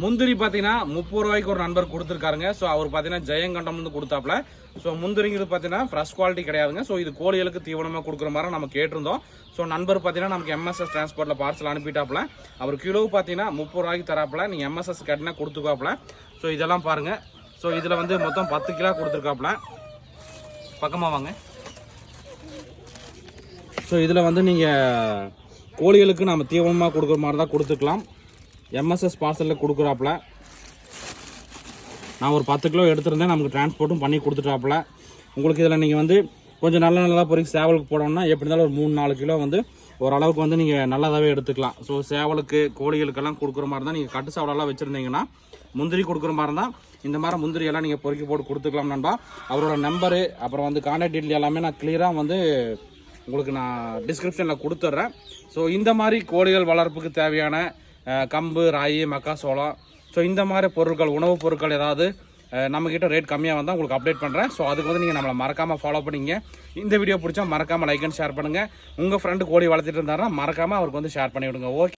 முந்திரி பார்த்தீங்கன்னா 30 ரூபாய்க்கு ஒரு நண்பர் கொடுத்துருக்காருங்க. ஸோ அவர் பார்த்தீங்கன்னா ஜெயங்கண்டம் வந்து கொடுத்தாப்புல. ஸோ முந்திரிங்கிறது பார்த்தீங்கன்னா ஃப்ரெஷ் குவாலிட்டி கிடையாதுங்க. ஸோ இது கோழிகளுக்கு தீவனமாக கொடுக்குற மாதிரி நம்ம கேட்டிருந்தோம். ஸோ நண்பர் பார்த்தீங்கன்னா நமக்கு எம்எஸ்எஸ் டிரான்ஸ்போர்ட்டில் பார்சல் அனுப்பிட்டாப்புல. அவர் கிலோ பார்த்தீங்கன்னா 30 ரூபாய்க்கு தராப்புல. நீங்கள் எம்எஸ்எஸ் கேட்டினா கொடுத்துக்காப்புல. ஸோ இதெல்லாம் பாருங்கள். ஸோ இதில் வந்து மொத்தம் 10 கிலோ கொடுத்துருக்காப்புல. பக்கமாக வாங்க. ஸோ இதில் வந்து நீங்கள் கோழிகளுக்கு நம்ம தீவனமாக கொடுக்குற மாதிரி தான் கொடுத்துக்கலாம். எம்எஸ்எஸ் பார்சலில் கொடுக்குறாப்புல. நான் ஒரு 10 கிலோ எடுத்துருந்தேன். நமக்கு டிரான்ஸ்போர்ட்டும் பண்ணி கொடுத்துட்டாப்புல. உங்களுக்கு இதில் நீங்கள் வந்து கொஞ்சம் நல்லதாக பொறுக்கி சேவலுக்கு போடணும்னா எப்படி இருந்தாலும் ஒரு 3-4 கிலோ வந்து ஓரளவுக்கு வந்து நீங்கள் நல்லதாகவே எடுத்துக்கலாம். ஸோ சேவலுக்கு கோழிகளுக்கெல்லாம் கொடுக்குற மாதிரி தான் நீங்கள் கட்டு சேவலெல்லாம் வச்சுருந்தீங்கன்னா முந்திரி கொடுக்குற மாதிரி தான் இந்த மாதிரி முந்திரியெல்லாம் நீங்கள் பொறுக்கி போட்டு கொடுத்துக்கலாம் நண்பா. அவரோட நம்பரு அப்புறம் வந்து கான்டாக்ட் டீட்டெயில் எல்லாமே நான் கிளியராக வந்து உங்களுக்கு நான் டிஸ்கிரிப்ஷனில் கொடுத்துட்றேன். ஸோ இந்த மாதிரி கோழிகள் வளர்ப்புக்கு தேவையான கம்பு, ராகி, மக்காசோளம், ஸோ இந்த மாதிரி பொருட்கள், உணவுப் பொருட்கள் ஏதாவது நம்மக்கிட்ட ரேட் கம்மியாக வந்தால் உங்களுக்கு அப்டேட் பண்ணுறேன். ஸோ அதுக்கு வந்து நீங்கள் நம்மளை மறக்காமல் ஃபாலோ பண்ணிங்க. இந்த வீடியோ பிடிச்சா மறக்காமல் லைக் அண்ட் ஷேர் பண்ணுங்கள். உங்கள் ஃப்ரெண்டு கோழி வளர்த்துட்டு இருந்தாருன்னா மறக்காமல் அவருக்கு வந்து ஷேர் பண்ணி விடுங்க. ஓகே.